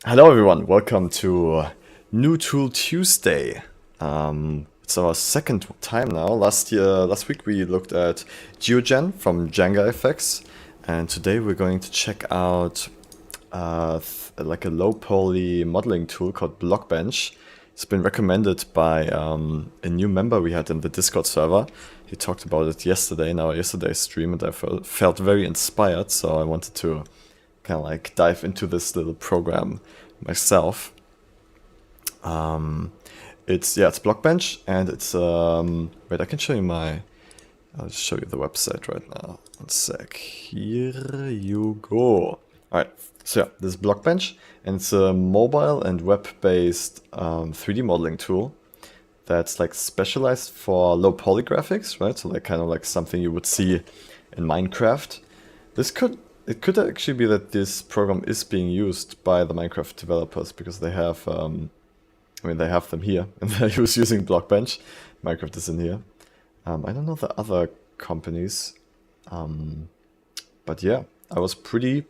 Hello everyone, welcome to New Tool Tuesday. It's our second time now. Last week we looked at GeoGen from Jenga Effects, and today we're going to check out like a low poly modeling tool called Blockbench. It's been recommended by a new member we had in the Discord server. He talked about it yesterday in our yesterday's stream, and I felt very inspired, so I wanted to kind of like dive into this little program myself. It's Blockbench, and it's wait, I can show you I'll just show you the website right now. One sec. Here you go. Alright, so yeah, this is Blockbench, and it's a mobile and web-based 3D modeling tool that's like specialized for low poly graphics, right? So like kind of like something you would see in Minecraft. It could actually be that this program is being used by the Minecraft developers because they have, they have them here and they're using Blockbench. Minecraft is in here. I don't know the other companies, but yeah, I was pretty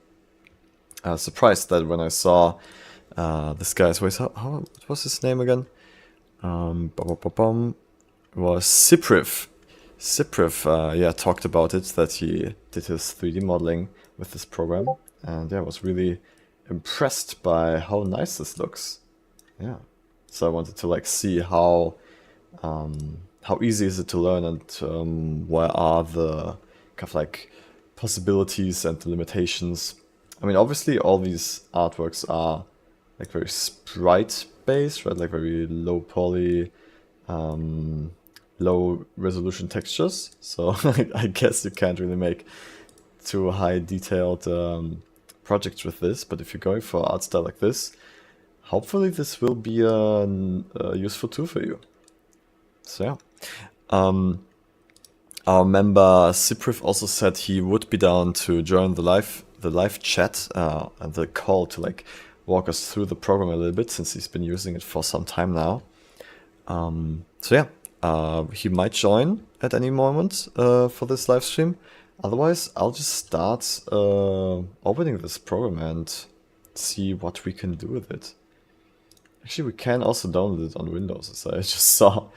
surprised that when I saw this guy's voice. What was his name again? Was Cypriff. Cypriff, talked about it, that he did his 3D modeling with this program, and yeah, I was really impressed by how nice this looks. Yeah, so I wanted to like see how easy is it to learn, and where are the kind of like possibilities and the limitations. I mean, obviously all these artworks are like very sprite based, right? Like very low poly, low resolution textures. So I guess you can't really make too high detailed projects with this. But if you're going for art style like this, hopefully this will be a useful tool for you. So yeah. Our member Cypriff also said he would be down to join the live chat and the call to like walk us through the program a little bit, since he's been using it for some time now. So yeah, he might join at any moment for this live stream. Otherwise, I'll just start opening this program and see what we can do with it. Actually, we can also download it on Windows, as I just saw.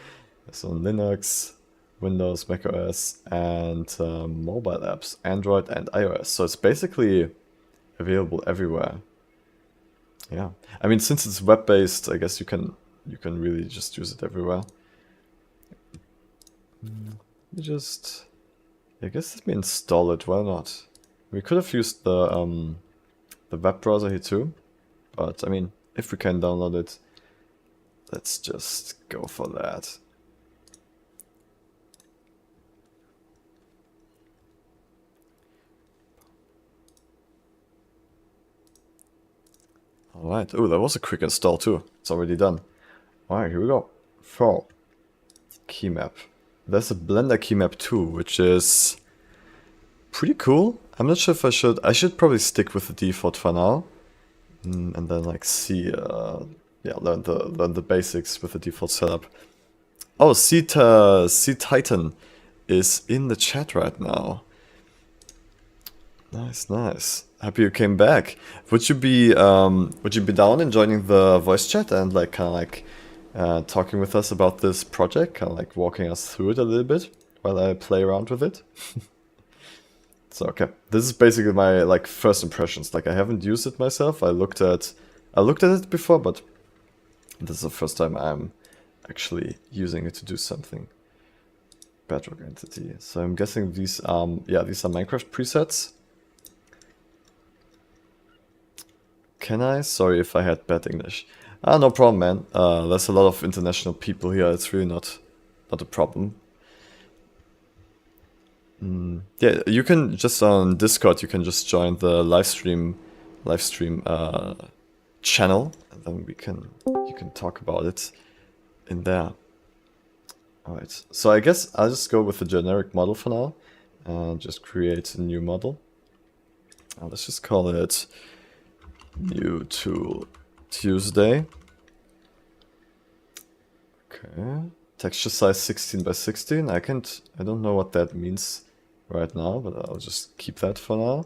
It's on Linux, Windows, macOS, and mobile apps, Android and iOS. So it's basically available everywhere. Yeah, I mean, since it's web-based, I guess you can really just use it everywhere. I guess let me install it. Why not? We could have used the web browser here too, but I mean, if we can download it, let's just go for that. Alright, oh, that was a quick install too. It's already done. Alright, here we go. For key map. There's a Blender key map too, which is pretty cool. I'm not sure if I should probably stick with the default for now. And then like see, learn the basics with the default setup. Oh, C Titan is in the chat right now. Nice. Happy you came back. Would you be down in joining the voice chat and like kind of like talking with us about this project, kind of like walking us through it a little bit while I play around with it? So okay, this is basically my like first impressions. Like I haven't used it myself. I looked at it before, but this is the first time I'm actually using it to do something. Bedrock entity. So I'm guessing these are Minecraft presets. Can I? Sorry if I had bad English. No problem, man. There's a lot of international people here. It's really not a problem. Yeah, you can just on Discord. You can just join the live stream channel, and then you can talk about it in there. All right. So I guess I'll just go with the generic model for now, and just create a new model. Let's just call it New Tool Tuesday. Okay. Texture size 16 by 16. I don't know what that means right now, but I'll just keep that for now.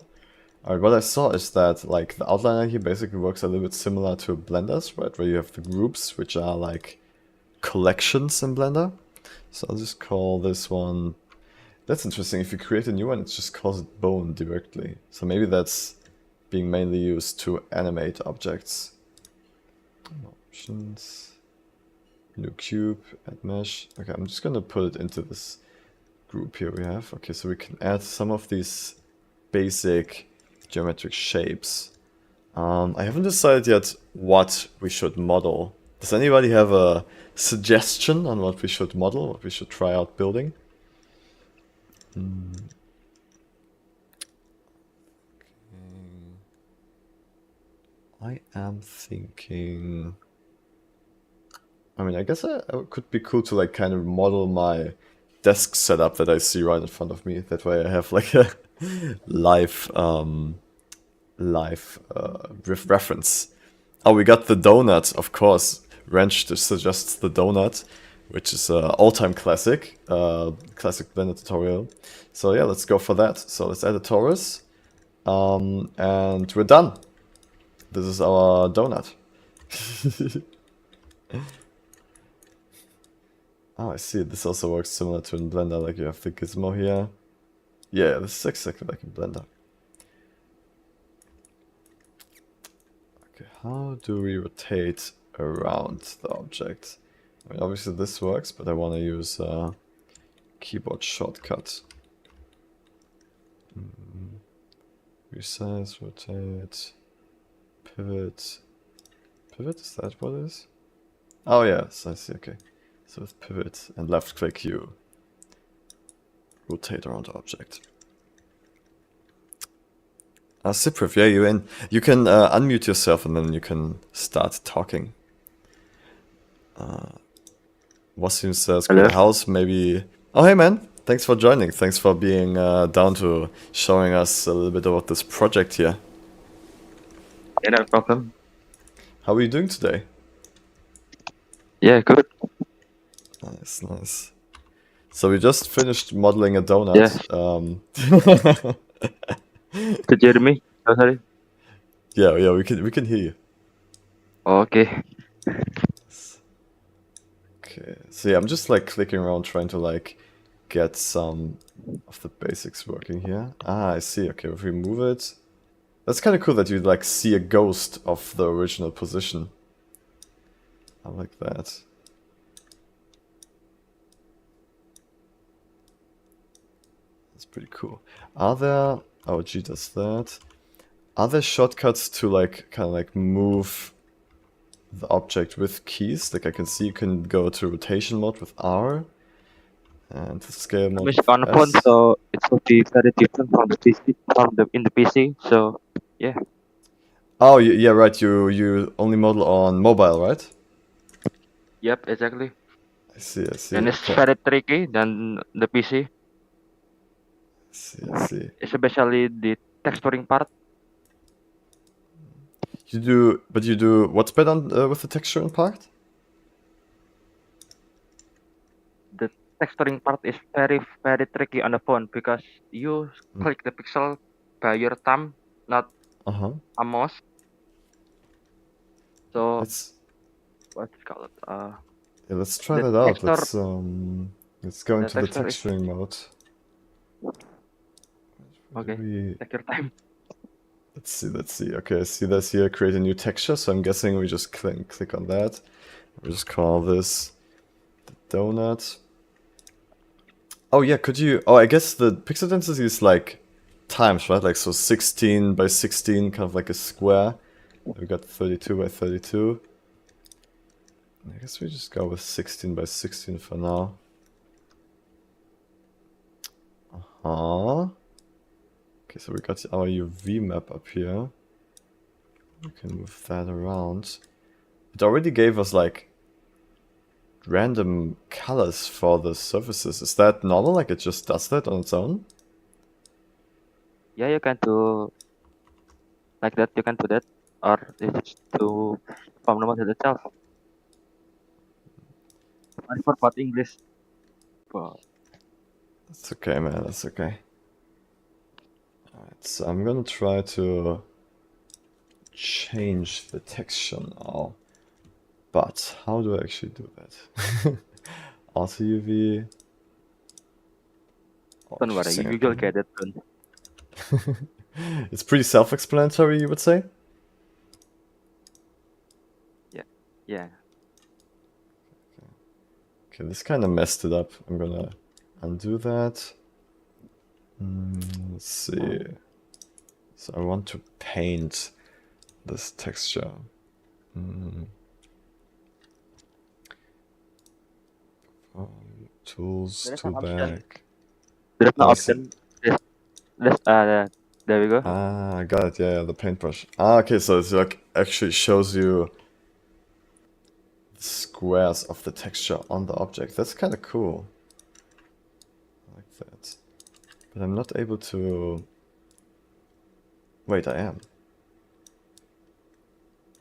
Alright, what I saw is that like the outliner here basically works a little bit similar to Blender's, right? Where you have the groups, which are like collections in Blender. So I'll just call this one. That's interesting. If you create a new one, it just calls it bone directly. So maybe that's being mainly used to animate objects. Options. New cube, add mesh. Okay, I'm just gonna put it into this group here we have. Okay, so we can add some of these basic geometric shapes. I haven't decided yet what we should model. Does anybody have a suggestion on what we should model, what we should try out building? I am thinking... I mean, I guess it could be cool to like kind of model my desk setup that I see right in front of me. That way I have like a live reference. Oh, we got the donut, of course. Wrench just suggests the donut, which is an all-time classic, classic Blender tutorial. So yeah, let's go for that. So let's add a torus, and we're done. This is our donut. Oh, I see. This also works similar to in Blender, like you have the gizmo here. Yeah, this is exactly like in Blender. Okay, how do we rotate around the object? I mean, obviously this works, but I want to use a keyboard shortcut. Resize, rotate, pivot. Pivot, is that what it is? Oh yes, I see, okay. So with pivot and left click you rotate around the object. Cypriff, yeah, you in. You can unmute yourself and then you can start talking. Wasim says, great house, maybe... Oh, hey man, thanks for joining. Thanks for being down to showing us a little bit about this project here. Yeah, no problem. How are you doing today? Yeah, good. Nice, nice. So we just finished modeling a donut. Yes. Could you hear me? Oh, sorry. Yeah, we can hear you. Okay. Okay, so yeah, I'm just like clicking around trying to like get some of the basics working here. Ah, I see. Okay, if we move it, that's kind of cool that you like see a ghost of the original position. I like that. That's pretty cool. Are there... Oh, G does that. Are there shortcuts to like kind of like move the object with keys? Like I can see you can go to rotation mode with R and to scale mode Music with on the phone, S. so it will be very different from the PC, in the PC. So yeah. Oh, yeah, right. You only model on mobile, right? Yep, exactly. I see. And it's Okay. very tricky than the PC, I see. especially the texturing part. But you do what's better on, with the texturing part? The texturing part is very tricky on the phone because you click the pixel by your thumb, not a mouse. So Let's what's it called? yeah, let's try The that out. texture. Let's go The into the texture is texturing mode. okay. Take your time. Let's see. Okay, I see this here. Create a new texture. So I'm guessing we just click on that. We'll just call this the donut. Oh yeah, could you... Oh, I guess the pixel density is like times, right? Like so 16 by 16, kind of like a square. We got 32 by 32. I guess we just go with 16 by 16 for now. Okay, so we got our UV map up here. We can move that around. It already gave us like random colors for the surfaces. Is that normal? Like it just does that on its own? Yeah, you can do like that. You can do that, or it's to from the model itself. I forgot English. But That's okay, man. That's okay. Alright, so I'm gonna try to change the texture now. But how do I actually do that? Auto UV. Don't worry, you will get it soon. It's pretty self-explanatory, you would say? Yeah. Okay, this kind of messed it up. I'm gonna undo that. Let's see. So I want to paint this texture. Tools, There is an option. toolbag. There is no Oh, I see. option. There we go. Ah, I got it. Yeah, the paintbrush. Ah, okay, so it's like actually shows you the squares of the texture on the object. That's kind of cool. I like that. But I'm not able to... Wait, I am.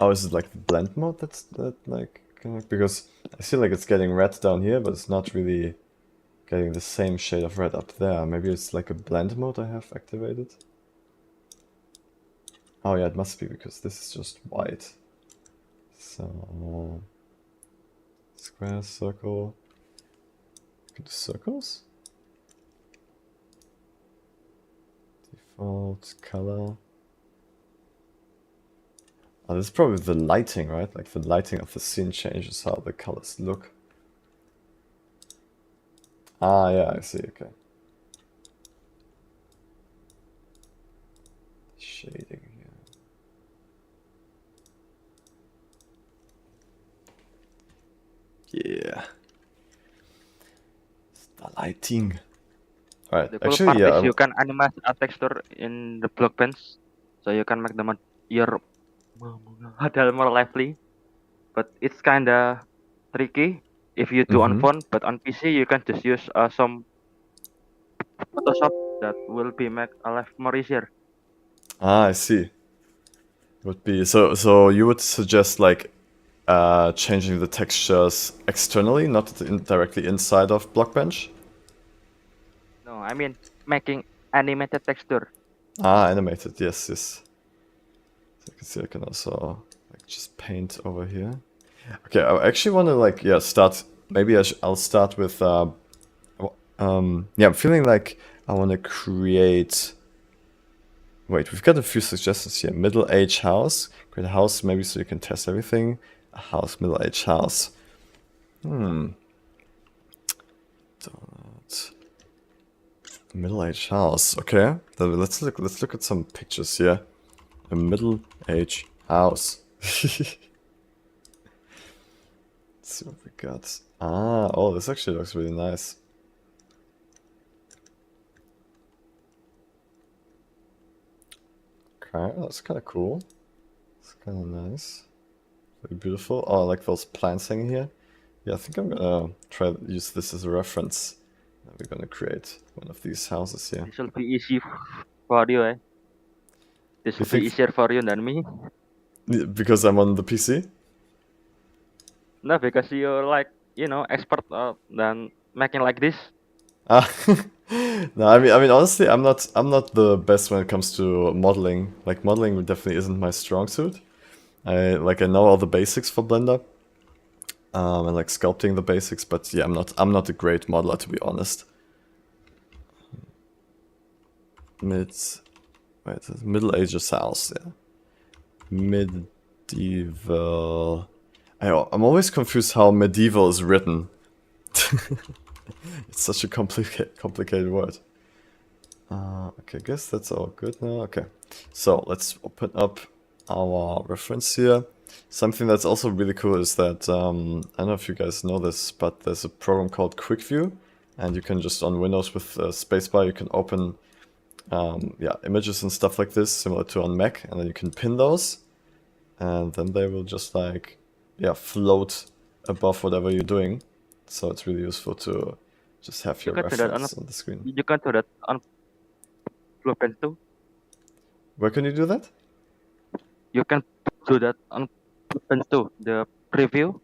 Oh, is it like the blend mode that's like... Because I feel like it's getting red down here, but it's not really getting the same shade of red up there. Maybe it's like a blend mode I have activated. Oh yeah, it must be because this is just white. So... Square, circle... Can do circles? Default, color... Oh, this is probably the lighting, right? Like the lighting of the scene changes how the colors look. Ah, yeah, I see, okay. Shading here. Yeah. It's the lighting. Alright, The cool actually, part yeah. is you can animate a texture in the Blockbench, so you can make your model more lively. But it's kinda tricky if you do on phone. But on PC you can just use some Photoshop that will be make a life more easier. Ah, I see. Would be so you would suggest like changing the textures externally, not directly inside of Blockbench? No, I mean making animated texture. Ah, animated, yes, yes. So you can see I can also like just paint over here. Okay, I actually want to like start. Maybe I'll start with yeah. I'm feeling like I want to create. Wait, we've got a few suggestions here. Middle-aged house. Create a house maybe so you can test everything. A house, middle-aged house. Middle-aged house. Okay. Then let's look at some pictures here. A middle-aged house. Let's see what we got. Ah, oh, this actually looks really nice. Okay, that's kind of cool. It's kind of nice. Very beautiful. Oh, I like those plants hanging here. Yeah, I think I'm gonna try to use this as a reference. And we're gonna create one of these houses here. This will be easy for you, eh? This will be easier for you than me. Because I'm on the PC? No, because you're like, expert than making like this. Ah, no, I mean, honestly, I'm not the best when it comes to modeling. Like, modeling definitely isn't my strong suit. I know all the basics for Blender, and like sculpting the basics, but yeah, I'm not a great modeler, to be honest. Middle Ages house, yeah. Medieval. I'm always confused how medieval is written. It's such a complicated word. Okay, I guess that's all good now. Okay, so let's open up our reference here. Something that's also really cool is that, I don't know if you guys know this, but there's a program called Quick View, and you can just on Windows with spacebar, you can open images and stuff like this, similar to on Mac, and then you can pin those, and then they will just like, float above whatever you're doing. So it's really useful to just have your reference on the screen. You can do that on Blueprint too. Where can you do that? You can do that on Blueprint too. The preview.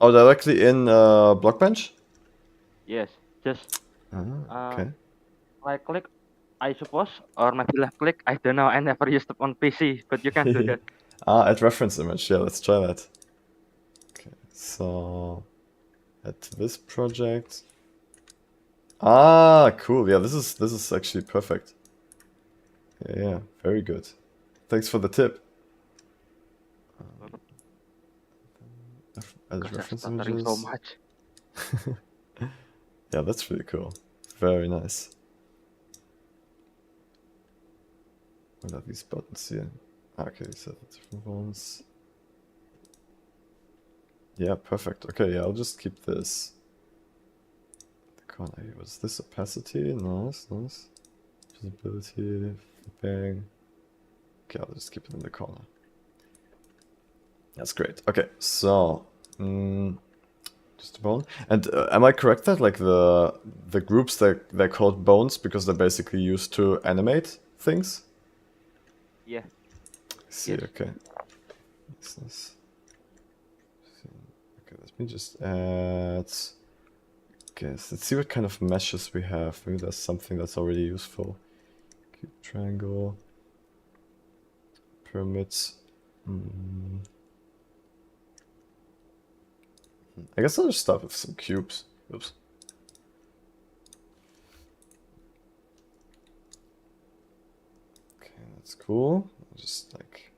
Oh, directly in Blockbench? Yes, just Okay. right click I suppose, or maybe left click. I don't know. I never used it on PC, but you can do that. Add reference image. Yeah, let's try that. Okay, so add to this project. Cool. Yeah, this is actually perfect. Yeah, very good. Thanks for the tip. Add Because I'm reference stuttering so images. much. Yeah, that's really cool. Very nice. What are these buttons here? Okay, these are the different ones. Yeah, perfect. Okay, yeah, I'll just keep this. The corner here. Was this opacity? Nice, nice. Visibility, flipping. Okay, I'll just keep it in the corner. That's great. Okay, so just a bone. And am I correct that like the groups they're called bones because they're basically used to animate things? Yeah. I see. Yes. Okay. Nice, nice. Okay, let me just add. Okay, so let's see what kind of meshes we have. Maybe that's something that's already useful. Cube, triangle, pyramids. I guess I'll just start with some cubes. Oops. Okay, that's cool. I'll just like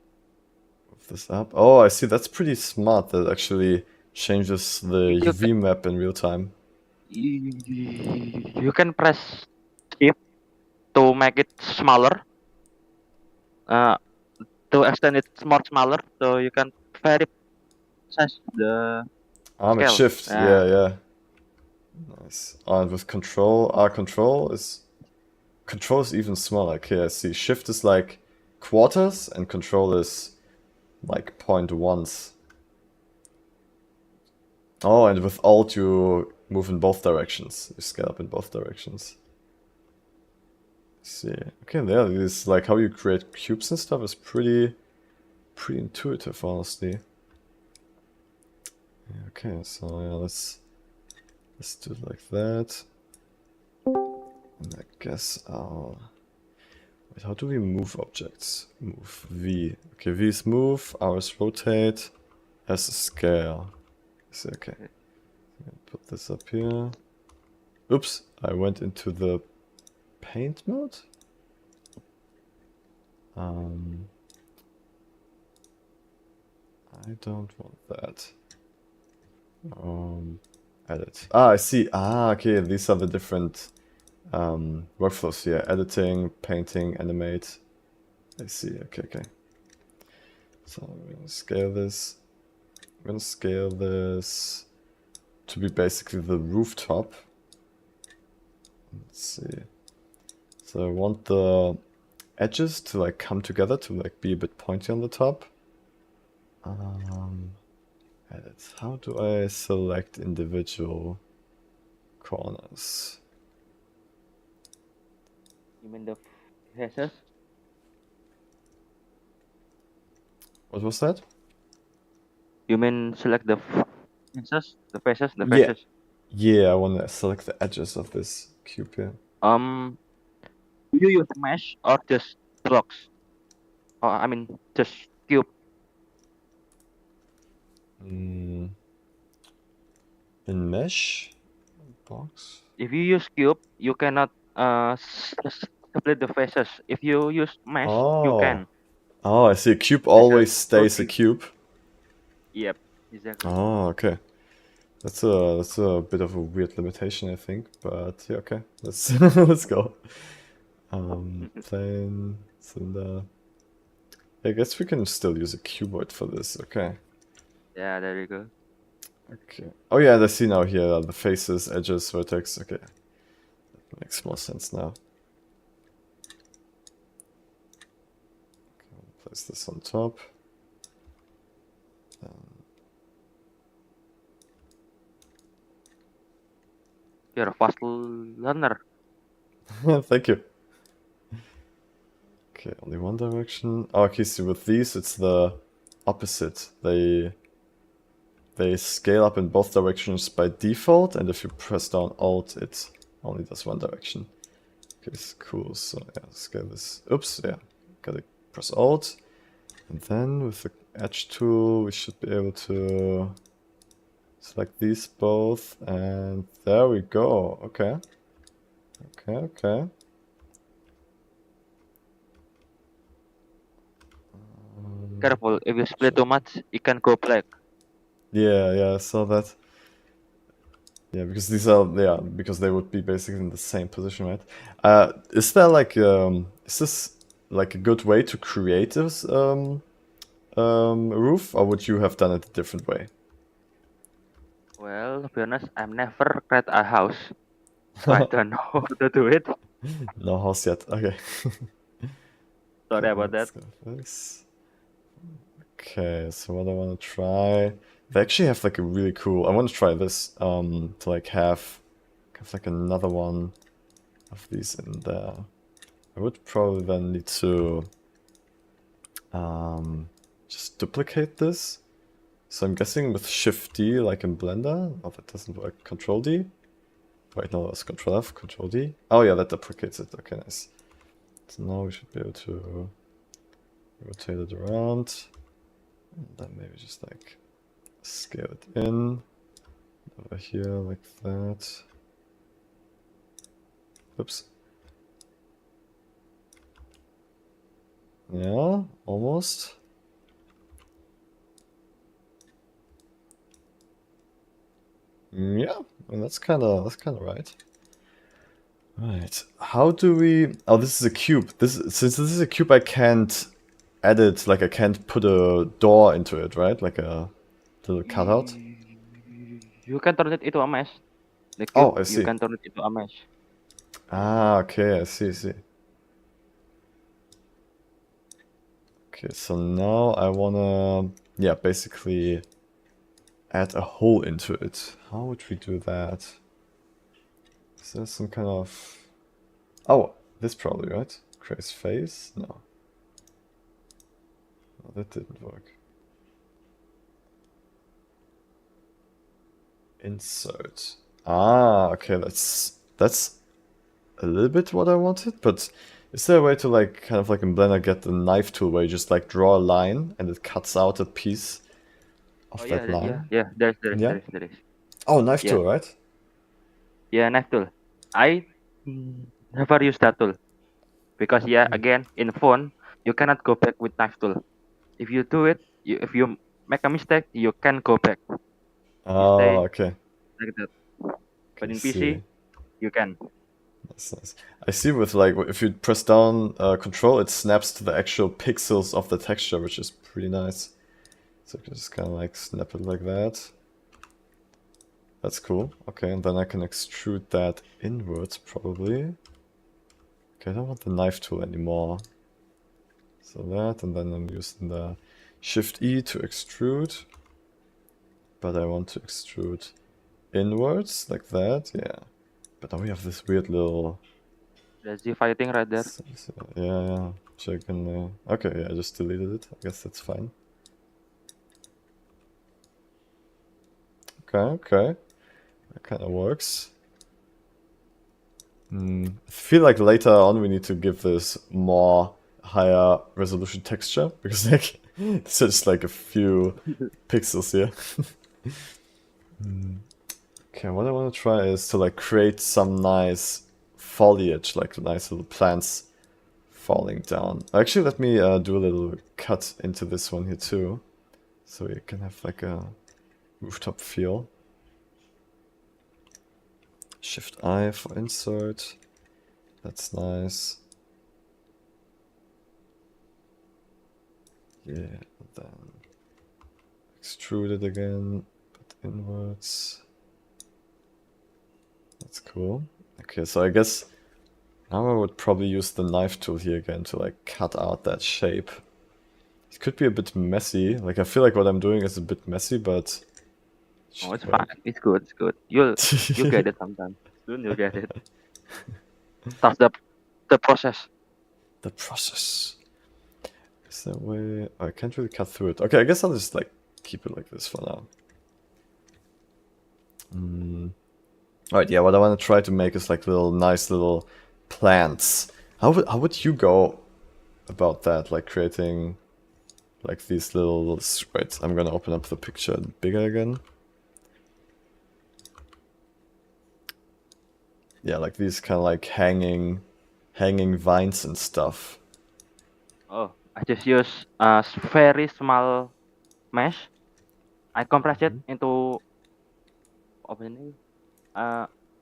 move this up. Oh, I see. That's pretty smart. That actually changes the You UV map in real time. you can press shift to make it smaller. Uh, to extend it more smaller, so you can very size the With scale. shift. Yeah, yeah. Nice. And with control, control is even smaller. Okay, I see. Shift is like quarters, and control is like 0.1s. Oh, and with Alt you move in both directions. You scale up in both directions. See. Okay, there. This like how you create cubes and stuff is pretty intuitive, honestly. Yeah, okay, so yeah, let's do it like that. And I guess I'll. Wait, how do we move objects? Move V. Okay, V is move, R is rotate, S is scale. So, okay. Put this up here. Oops, I went into the paint mode. I don't want that. Edit. I see. Okay, these are the different workflows here. Editing, painting, animate. I see. Okay, okay. So we're gonna scale this. I'm gonna scale this to be basically the rooftop. Let's see. So I want the edges to like come together to like be a bit pointy on the top. Edit. How do I select individual corners? You mean the faces? What was that? You mean select the faces? The faces? The Yeah. faces. Yeah, I want to select the edges of this cube here. Do you use mesh or just blocks? Or I mean, just cube. In mesh box. If you use cube, you cannot split the faces. If you use mesh, you Oh. can. Oh, I see. A cube There's a always stays a totally. cube. Yep, exactly. Oh, okay. That's a bit of a weird limitation, I think. But yeah, okay. Let's let's go. Plane, cylinder. I guess we can still use a cuboid for this. Okay. Yeah, there you go. Okay. Oh yeah, I see now here the faces, edges, vertex. Okay. That makes more sense now. Okay, place this on top. You're a fast learner. Thank you. Okay, only one direction. Oh, okay, so with these it's the opposite. They scale up in both directions by default, and if you press down Alt, it only does one direction. Okay, cool. So yeah, scale this. Oops, yeah. Gotta press Alt. And then with the edge tool, we should be able to select these both. And there we go. Okay. Okay. Careful, if you split too much, it can go black. Yeah, I saw that. Yeah, because these are, yeah, because they would be basically in the same position, right? Is there like, is this like a good way to create this roof, or would you have done it a different way? Well, to be honest, I'm never create a house, so I don't know how to do it. No house yet. Okay. Sorry Okay, about that. let's go with this. Okay, so what I want to try, they actually have like a really cool. I want to try this to like have like another one of these in there. I would probably then need to just duplicate this. So I'm guessing with Shift D, like in Blender. Oh, that doesn't work. Control D. Wait, no, that's Control F, Control D. Oh yeah, that duplicates it. Okay, nice. So now we should be able to rotate it around. And then maybe just like scale it in. Over here, like that. Oops. Yeah, almost. Yeah, and that's kind of right. Right. How do we? Oh, this is a cube. Since this is a cube, I can't edit. Like I can't put a door into it, right? Like a little cutout. You can turn it into a mesh. The Oh, cube, I you see. can turn it into a mesh. Ah, okay, I see. Okay, so now I wanna, yeah, basically add a hole into it. How would we do that? Is there some kind of... Oh, this probably, right? Create face? No. No, that didn't work. Insert. Ah, okay, that's a little bit what I wanted, but is there a way to like kind of like in Blender get the knife tool where you just like draw a line and it cuts out a piece Oh of yeah, that line? yeah. Yeah? There is. Oh, knife Yeah, tool, right? yeah, knife tool. I never use that tool because yeah, Okay. again, in phone, you cannot go back with knife tool. If you do it, if you make a mistake, you can go back. You Oh, stay okay. like that. Okay, But I in see. PC, you can. That's nice. I see with like, if you press down control, it snaps to the actual pixels of the texture, which is pretty nice. So I can just kind of like snap it like that. That's cool. Okay, and then I can extrude that inwards probably. Okay, I don't want the knife tool anymore. So that, and then I'm using the Shift E to extrude. But I want to extrude inwards, like that, yeah. But now we have this weird little... There's the fighting right there. Yeah. So I can... Okay, yeah, I just deleted it. I guess that's fine. Okay. That kind of works. I feel like later on we need to give this more higher resolution texture, because like it's just like a few pixels here. Okay, what I want to try is to like create some nice foliage, like nice little plants falling down. Actually, let me do a little cut into this one here too, so you can have like a rooftop feel. Shift I for insert. That's nice. Yeah, and then extrude it again, put inwards. That's cool. Okay, so I guess now I would probably use the knife tool here again to like cut out that shape. It could be a bit messy. Like I feel like what I'm doing is a bit messy, but it Oh, it's should fine. work. It's good. It's good. You get it sometime. Soon you'll get it. That's the process. The process. Is there a way? Oh, I can't really cut through it. Okay, I guess I'll just like keep it like this for now. Alright, yeah, what I want to try to make is like little nice little plants. How would you go about that? Like creating like these little. Wait, I'm gonna open up the picture bigger again. Yeah, like these kind of like hanging vines and stuff. Oh, I just use a very small mesh. I compress it into apa ini?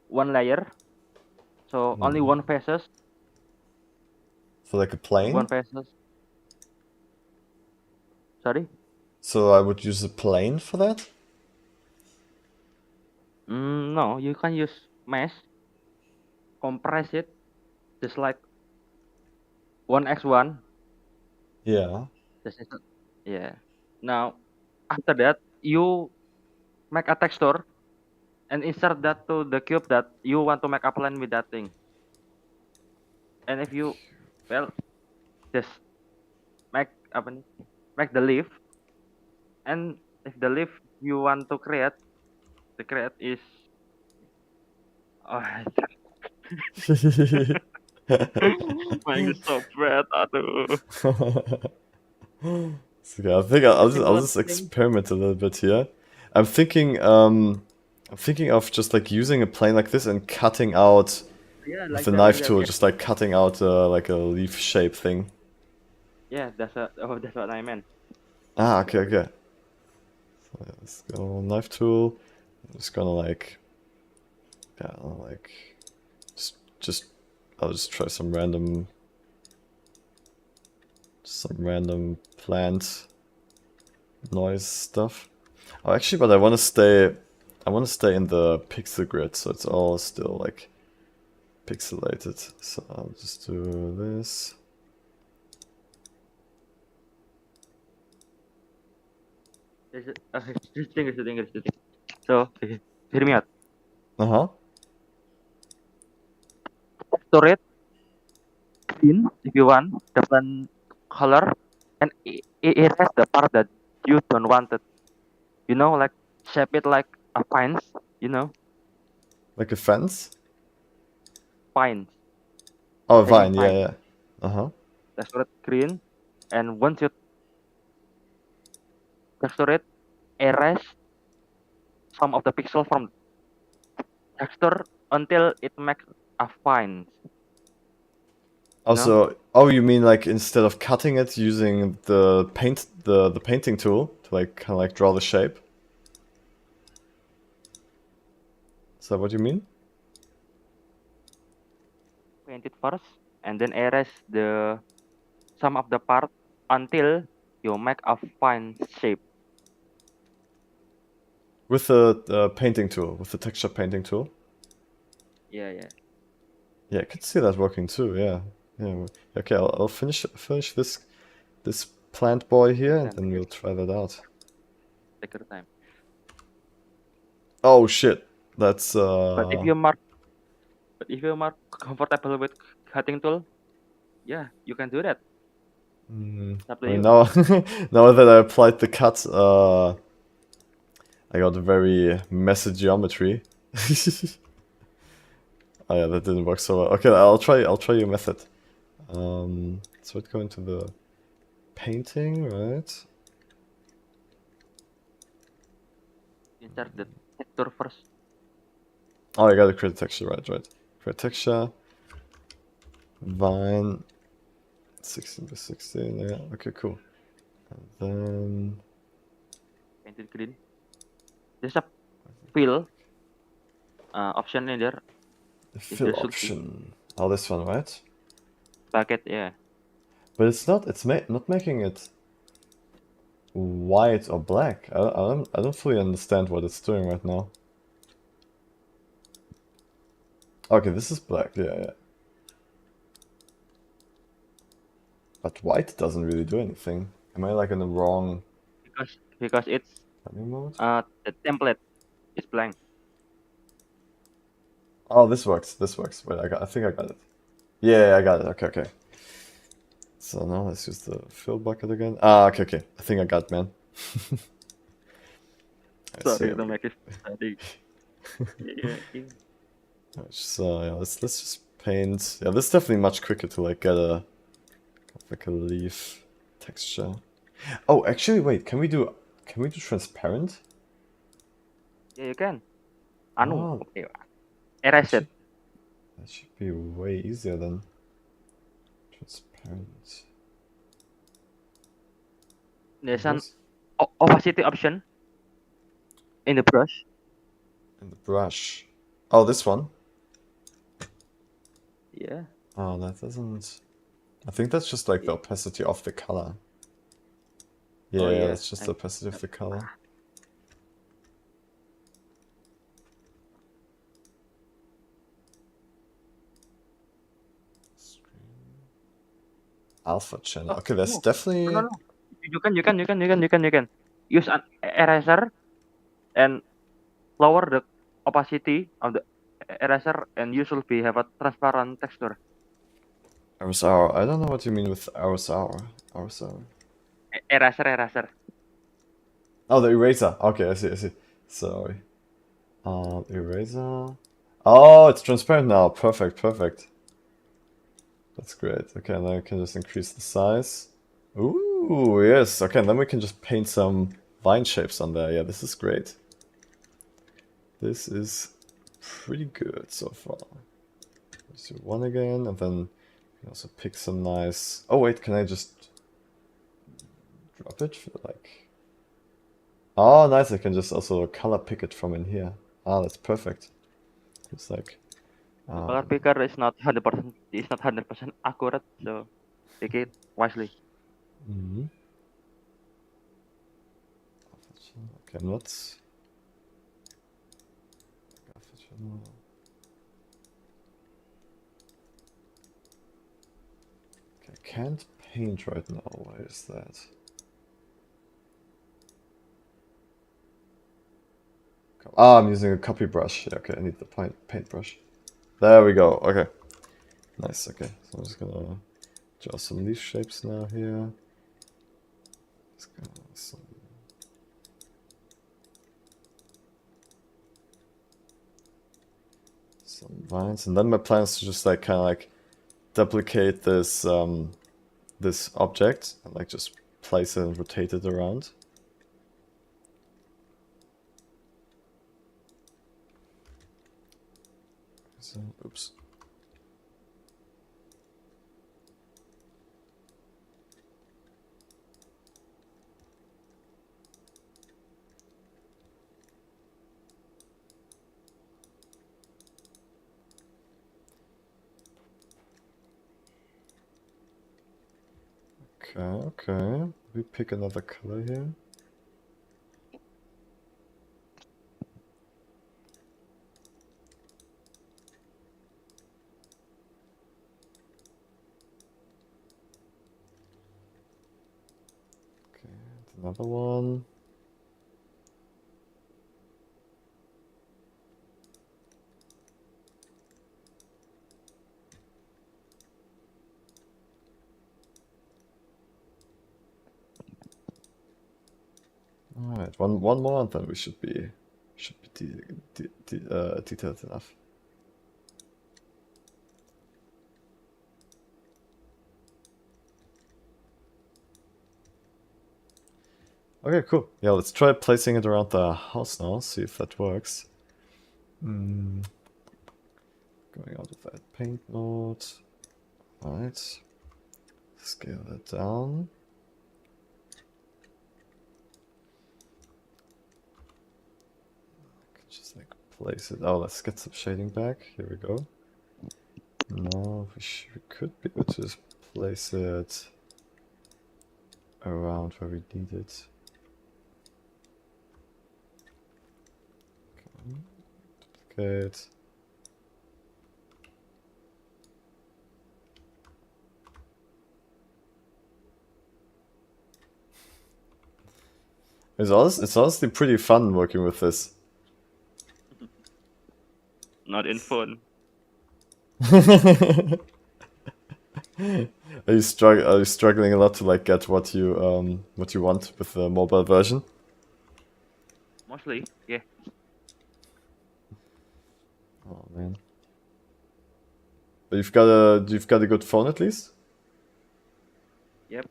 One layer. So only one faces. For like a plane. One faces. Sorry. So I would use a plane for that. No, you can use mesh. Compress it just like 1x1. Yeah. This is yeah. Now after that you make a texture and insert that to the cube that you want to make a plan with that thing. And if you well just make apa nih? Make the leaf, and if the leaf you want to create, the create is oh mine is so bad. Aduh. So, I think I'll The just, I'll simplest just thing. experiment a little bit here. I'm thinking of just like using a plane like this and cutting out Yeah, with like the that, like knife that. tool, Yeah, just like cutting out like a leaf shape thing. yeah. That's what I meant. Ah, okay, okay. So let's go knife tool. I'm just gonna like, yeah, like just I'll just try some random plant noise stuff. Oh, actually, but I want to stay in the pixel grid, so it's all still like pixelated. So I'll just do this. Here's the thing. So hear me out. Uh-huh. Texture it green if you want the plant color, and erase the part that you don't want it. You know, like shape it like a pines. You know, Like a fence? pines, Oh, a hanging vine, yeah, pines. yeah. Uh-huh. Texture it green, and once you texture it, erase some of the pixel from texture until it makes a fine. You know? Also, oh, you mean like instead of cutting it using the painting tool to like kind of like draw the shape? Is that what you mean? Paint it first, and then erase the some of the part until you make a fine shape. With the painting tool, with the texture painting tool? Yeah, yeah. Yeah, I could see that working too. Yeah, yeah. Okay, I'll finish this plant boy here, and then we'll try that out. Take your time. Oh shit, that's But if you mark, comfortable with cutting tool, yeah, you can do that. It's up I to mean you. now now that I applied the cut, I got a very messy geometry. Oh yeah, that didn't work so well. Okay, I'll try your method. So let's go into the painting, right? Insert the texture first. Oh, I gotta create a texture, right. Create texture, vine, 16 by 16, yeah, okay, cool. And then... Paint it green. There's a fill option in there. The If fill you should see. option. Oh, this one, right? Bucket, yeah. But it's not, not making it white or black. I don't fully understand what it's doing right now. Okay, this is black, yeah. But white doesn't really do anything. Am I like in the wrong Because it's timing mode? the template is blank. Oh, this works. Wait, I think I got it. Yeah, I got it. Okay. So now let's use the fill bucket again. Ah, okay. I think I got it, man. Sorry to make it study. Yeah. So yeah, let's just paint. Yeah, this is definitely much quicker to like get a like a leaf texture. Oh, actually, wait. Can we do transparent? Yeah, you can. Oh, Okay. Erase it. that should be way easier than transparent. There's an This opacity option in the brush. in the brush. Oh, this one. Yeah. Oh, that doesn't. I think that's just like the opacity of the color. Yeah, Oh yeah. that's just the opacity of the color. Alpha channel. Okay, that's No, definitely. no. You can use an eraser and lower the opacity of the eraser, and you should be have a transparent texture. Hours hour. I don't know what you mean with hours hour. Hours hour. Eraser. Oh, the eraser. Okay, I see. Sorry. Eraser. Oh, it's transparent now. Perfect. That's great. Okay, and then I can just increase the size. Ooh, yes. Okay, and then we can just paint some vine shapes on there. Yeah, this is great. This is pretty good so far. Let's do one again, and then we can also pick some nice... Oh wait, can I just drop it? Like... Oh, nice, I can just also color pick it from in here. Ah, that's perfect. It's like... The color picker is not 100%. It's not 100% accurate, so pick it wisely. Mhm. Okay, I'm not... Okay, I can't paint right now. Why is that? Ah, I'm using a copy brush. Yeah, okay, I need the paint brush. There we go. Okay. Nice, okay. So I'm just gonna draw some leaf shapes now here. Just gonna some vines. And then my plan is to just like kind of like duplicate this this object and like just place it and rotate it around. So, oops. Okay. We pick another color here. Okay, and another one. Alright, one more and then we should be detailed enough. Okay, cool. Yeah, let's try placing it around the house now, see if that works. Going out of that paint mode. Alright. Scale that down. Just like place it. Oh, let's get some shading back. Here we go. Now we could be able to just place it around where we need it. Okay. Duplicate. It's honestly pretty fun working with this. Not in phone. Are you struggling a lot to like get what you want with the mobile version? Mostly, yeah. Oh man. But you've got a good phone at least? Yep.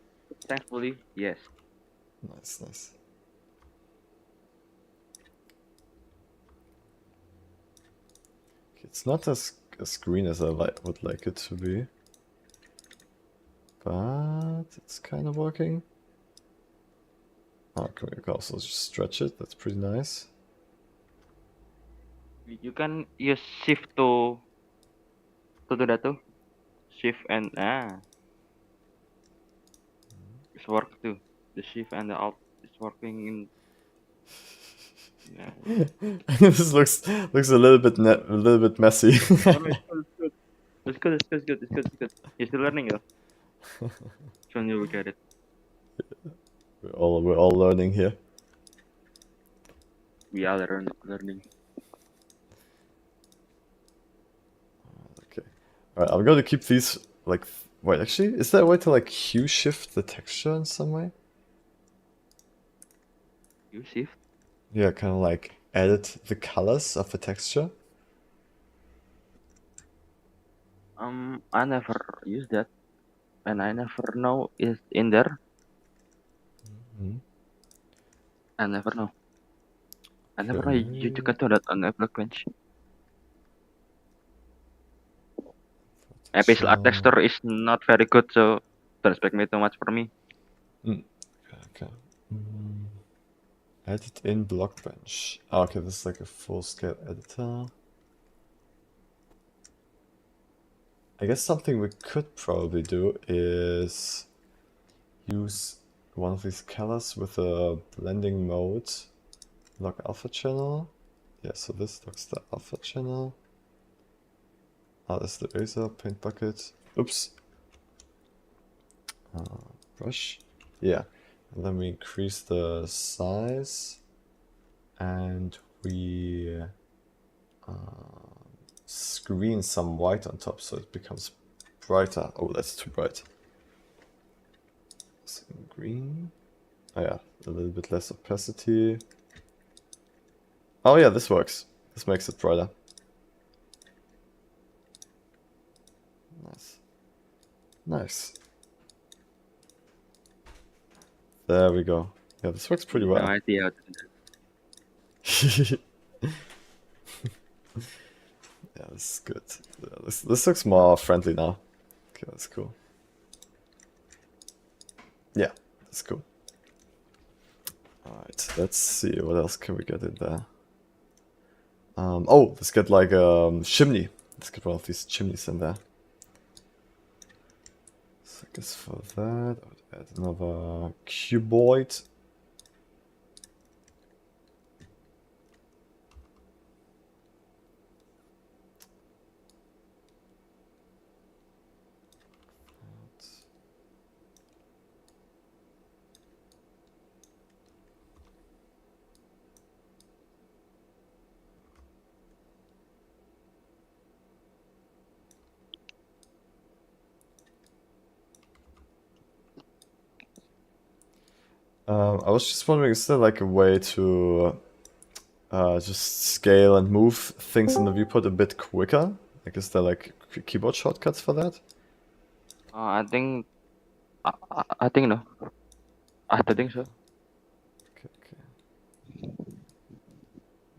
Thankfully, yes. Nice, nice. Okay, it's not as green as I would like it to be. But it's kind of working. Oh, we can also just stretch it. That's pretty nice. You can use shift to do that too. Shift and it's work too. The shift and the alt is working in. Yeah. This looks a little bit messy. Oh, no, it's good. It's good. It's good. It's good. It's good. It's good. You're still learning though. Soon you will get it. We're all learning here. We are learning. Okay. Alright, I'm going to keep these like. Wait, actually, is there a way to like hue shift the texture in some way? You shift. Yeah, kind of like edit the colors of the texture. I never use that, and I never know it's in there. Mhm. I never know. I never know you Okay. can do that on a Blockbench. Pixel art Channel. texture is not very good, so don't expect me too much for me. Okay. Mm. Edit in Blockbench. Ah, okay, this is like a full scale editor. I guess something we could probably do is use one of these colors with a blending mode. Lock alpha channel. Yeah, so this looks the alpha channel. Ah, that's the eraser, paint bucket. Oops. Brush. Yeah. And then we increase the size. And we screen some white on top so it becomes brighter. Oh, that's too bright. Some green. Oh yeah, a little bit less opacity. Oh yeah, this works. This makes it brighter. Nice. Nice. There we go. Yeah, this works pretty No well. idea how to do that. Yeah, this is good. Yeah, this looks more friendly now. Okay, that's cool. Yeah, that's cool. Alright, let's see, what else can we get in there? Oh, let's get like a chimney. Let's get one of these chimneys in there. So I guess for that, I would add another cuboid. I was just wondering, is there like a way to just scale and move things in the viewport a bit quicker? Like, is there like keyboard shortcuts for that? I think I think no. I don't think so. Okay, okay.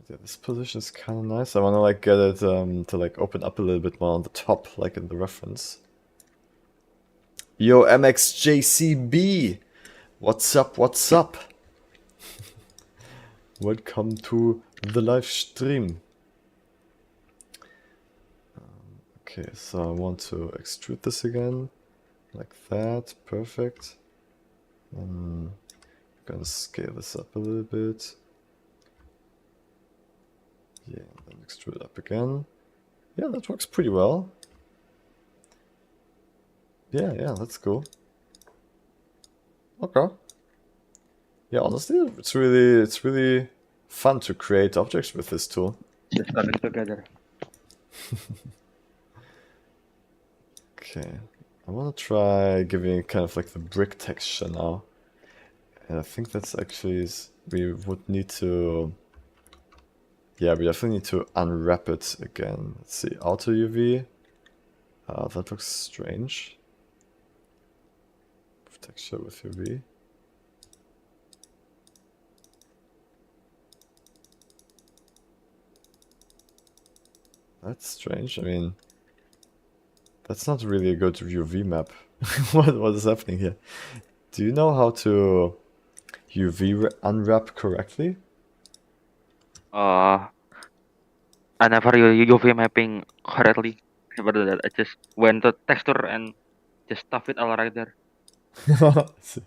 Yeah, this position is kind of nice. I want to like get it to like open up a little bit more on the top, like in the reference. Yo, MXJCB! What's up, what's up? Welcome to the live stream. Okay, so I want to extrude this again, like that, perfect. I'm gonna scale this up a little bit. Yeah, and then extrude up again. Yeah, that works pretty well. Yeah, that's cool. Okay. Yeah, honestly, it's really fun to create objects with this tool. Just coming together. Okay, I want to try giving it kind of like the brick texture now. And I think that's actually, we would need to, yeah, we definitely need to unwrap it again. Let's see, auto UV, That looks strange. Texture with UV. That's strange. I mean, that's not really a good UV map. What is happening here? Do you know how to UV unwrap correctly? I never UV mapping correctly. Never do that. I just went to texture and just stuff it all right there. Because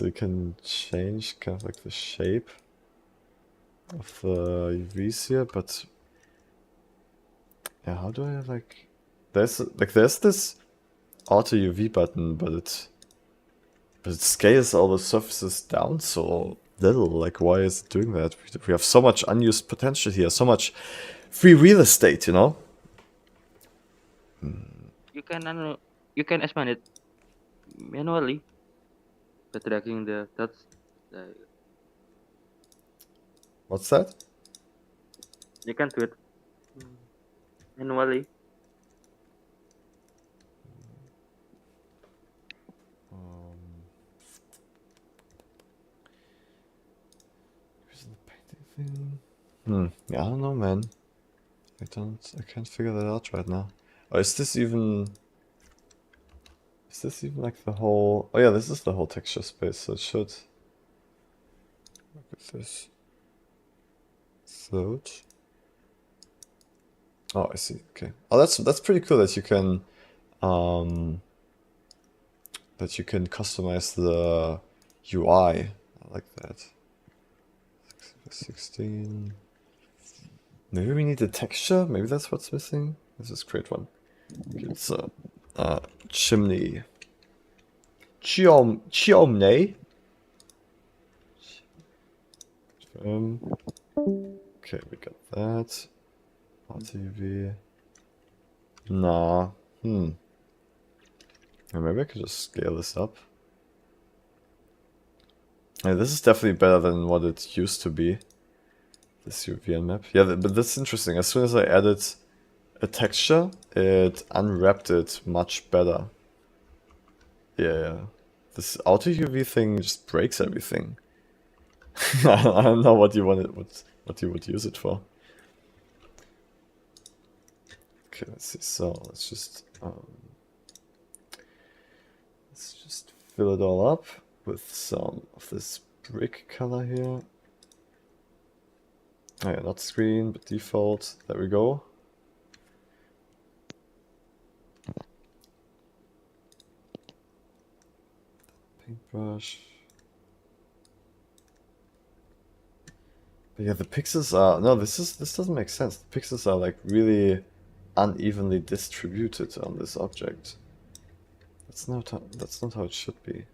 you can change kind of like the shape of the UVs here, but yeah, how do I like? There's this auto UV button, but it scales all the surfaces down so little. Like, why is it doing that? We have so much unused potential here, so much free real estate, you know? You can expand it manually by dragging the dots. What's that? You can do it manually. Here's the painting thing. Yeah, I don't know, man. I can't figure that out right now. Oh, is this even like the whole... Oh yeah, this is the whole texture space, so it should... Look at this. Float. Oh, I see, okay. Oh, that's pretty cool that you can... customize the UI. I like that. 16... Maybe we need a texture? Maybe that's what's missing? Let's just create one. Okay, it's a chimney. Chimney? Okay, we got that. RTV. Nah. Yeah, maybe I could just scale this up. Yeah, this is definitely better than what it used to be. This UVN map. Yeah, but that's interesting. As soon as I added a texture, it unwrapped it much better. Yeah. This auto UV thing just breaks everything. I don't know what you what you would use it for. Okay, let's see. So let's just fill it all up with some of this brick color here. Oh yeah, not screen, but default. There we go. Paintbrush. But yeah, the pixels are... No, this doesn't make sense. The pixels are like really unevenly distributed on this object. That's not how it should be.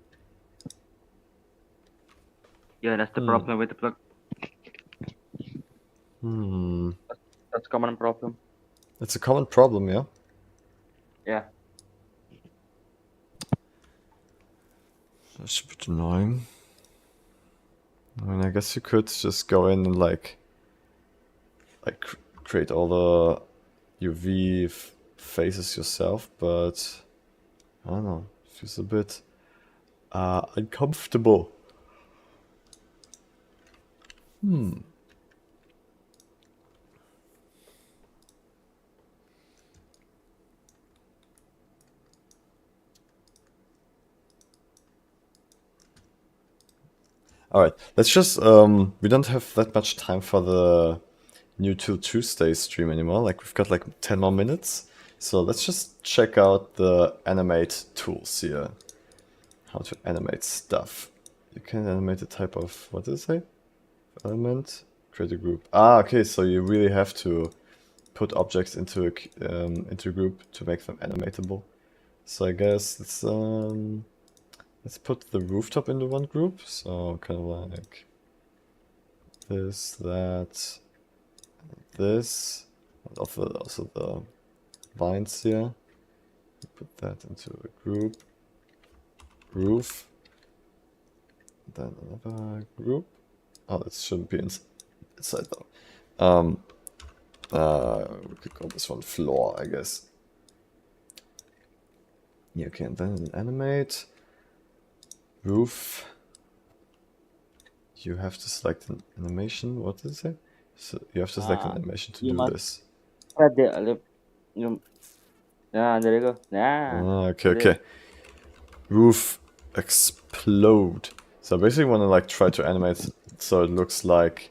Yeah, that's the problem with the plug. That's common problem. It's a common problem, yeah? Yeah. That's a bit annoying. I mean, I guess you could just go in and like create all the UV faces yourself, but I don't know. It feels a bit uncomfortable. All right, let's just we don't have that much time for the new Till Tuesday stream anymore. Like, we've got like 10 more minutes, so let's just check out the animate tools here. How to animate stuff. You can animate a type of, what did it say? Element, create a group. Ah, okay, so you really have to put objects into a group to make them animatable. So I guess let's put the rooftop into one group. So kind of like this, that, this, and also the vines here. Put that into a group. Roof. Then another group. Oh, this shouldn't be inside though. We could call this one floor, I guess. Yeah, okay, and then animate. Roof. You have to select an animation. What did it say? So you have to select an animation to You do must this. add the yeah, there you go. Yeah. Okay, okay. Roof explode. So I basically want to like try to animate so it looks like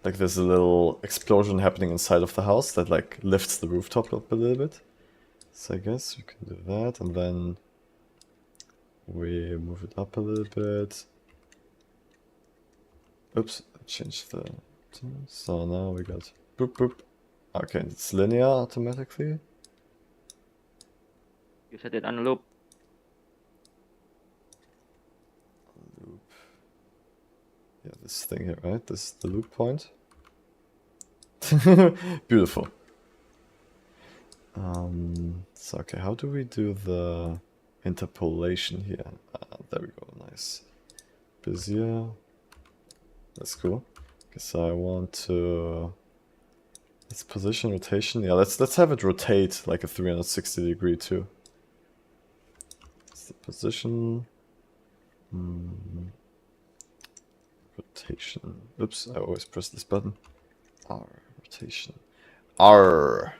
there's a little explosion happening inside of the house that like lifts the rooftop up a little bit. So I guess we can do that, and then we move it up a little bit. Oops, I changed the... So now we got boop boop. Okay, it's linear automatically. You set it on loop. Loop. Yeah, this thing here, right? This is the loop point. Beautiful. So okay, how do we do the interpolation here? There we go, nice. Bezier. That's cool. Okay, so I want to... Let's position rotation. Yeah, let's have it rotate like a 360 degree too. That's the position. Rotation. Oops, I always press this button. R. Rotation. R.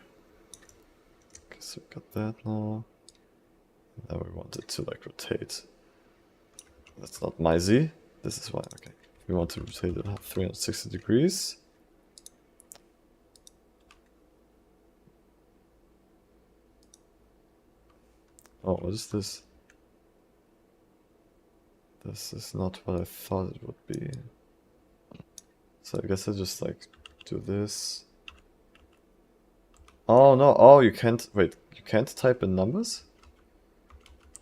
Okay, so we got that now. Now we want it to like rotate. That's not my Z. This is why. Okay. We want to rotate it 360 degrees. Oh, what is this? This is not what I thought it would be. So I guess I just like do this. Oh no, oh you can't, wait, you can't type in numbers?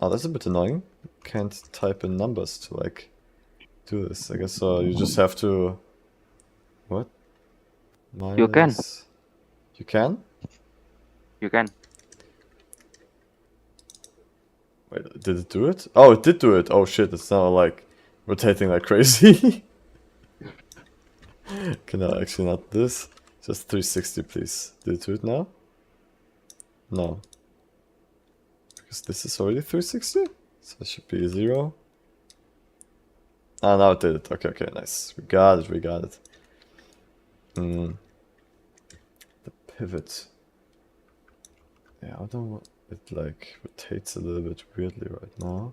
Oh, that's a bit annoying. You can't type in numbers to like do this. I guess you just have to, what? You can. Minus, you can? You can. Wait, did it do it? Oh, it did do it. Oh shit, it's now like rotating like crazy. Okay, no, actually not this. Just 360, please. Did it do it now? No. Because this is already 360? So it should be 0. Ah, now it did it. Okay, okay, nice. We got it, we got it. The pivot. Yeah, I don't want... It like rotates a little bit weirdly right now.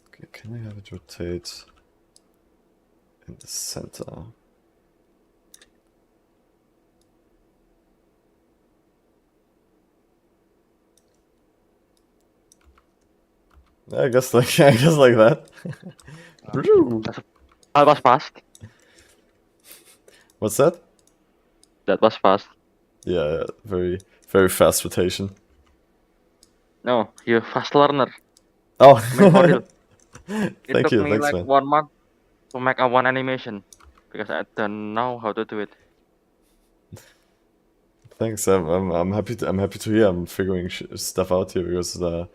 Okay, can I have it rotate in the center? I guess like I guess like that. That was fast. What's that? That was fast. Yeah, very very fast rotation. No, you're fast learner. Oh, I mean, for real. It thank took you, me thanks, like man. 1 month to make a one animation because I don't know how to do it. Thanks. I'm happy to hear. I'm figuring stuff out here because I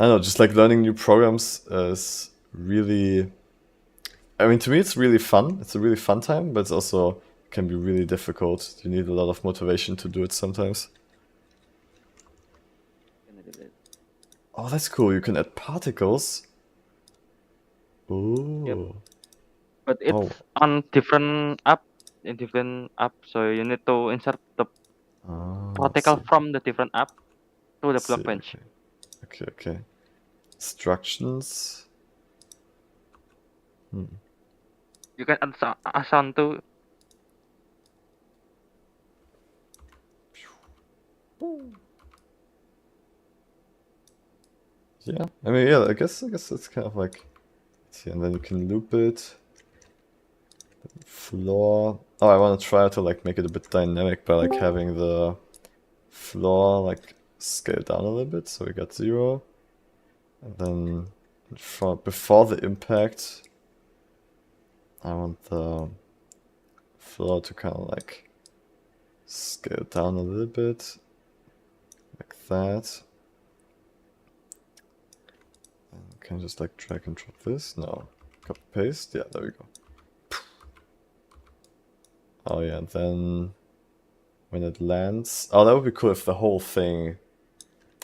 don't know, just like learning new programs is really. I mean, to me, it's really fun. It's a really fun time, but it's also can be really difficult. You need a lot of motivation to do it sometimes. Oh, that's cool. You can add particles. Yep. Ooh. But it's Oh. on different app, in different app, so you need to insert the Ah, I particle see. from the different app to I the see. Blockbench. Okay. Okay. Okay. Instructions. You can add a sound too. Yeah. I mean, yeah. I guess it's kind of like. See, and then you can loop it. Floor. Oh, I want to try to like make it a bit dynamic by like having the floor like scale down a little bit. So we got 0. And then before the impact, I want the floor to kind of like scale down a little bit. Like that. And can I just like drag and drop this? No. Copy paste? Yeah, there we go. Oh yeah, and then when it lands, oh, that would be cool if the whole thing.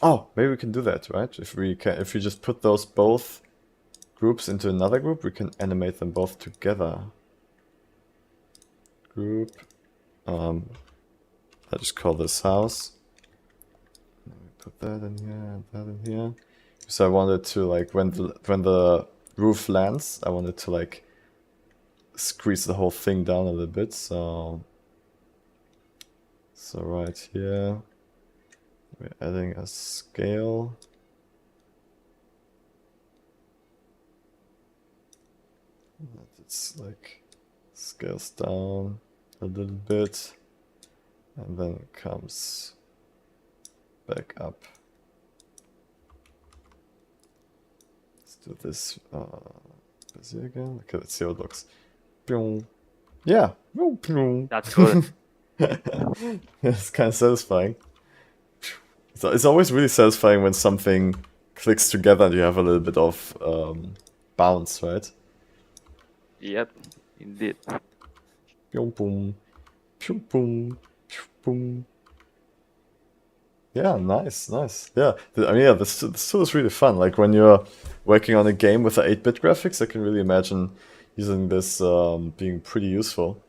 Oh, maybe we can do that, right? If we just put those both groups into another group, we can animate them both together. Group. I just call this house. Put that in here and that in here. So I wanted to like when the roof lands, I wanted to like squeeze the whole thing down a little bit. So right here, we're adding a scale. It's like scales down a little bit, and then it comes back up. Let's do this busy again. Okay, let's see how it looks. Yeah. That's good. It's kind of satisfying. So it's always really satisfying when something clicks together and you have a little bit of bounce, right? Yep, indeed. Boom, boom, boom, boom. Yeah, nice. Yeah, I mean, yeah, this tool is really fun. Like when you're working on a game with the 8-bit graphics, I can really imagine using this being pretty useful.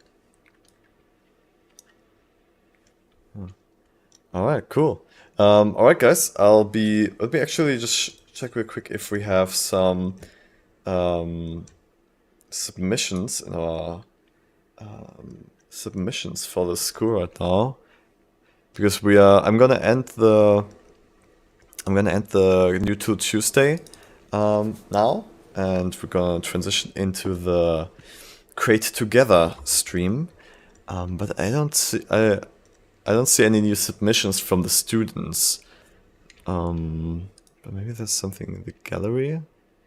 All right, cool. All right, guys, let me actually just check real quick if we have some submissions in our submissions for the school right now, because I'm gonna end the New Tool Tuesday now, and we're gonna transition into the Create Together stream. But I don't see any new submissions from the students. But maybe there's something in the gallery.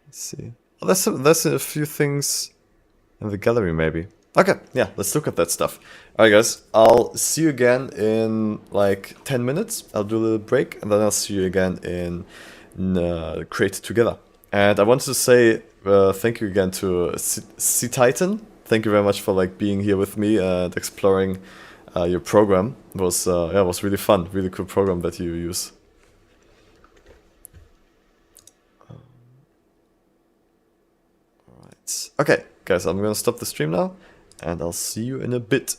Let's see. Oh, there's a few things in the gallery, maybe. Okay, yeah, let's look at that stuff. Alright, guys, I'll see you again in like 10 minutes. I'll do a little break, and then I'll see you again in Create Together. And I wanted to say thank you again to C Titan. Thank you very much for like being here with me and exploring your program. It was really fun, really cool program that you use. Alright. Okay, guys, I'm gonna stop the stream now, and I'll see you in a bit.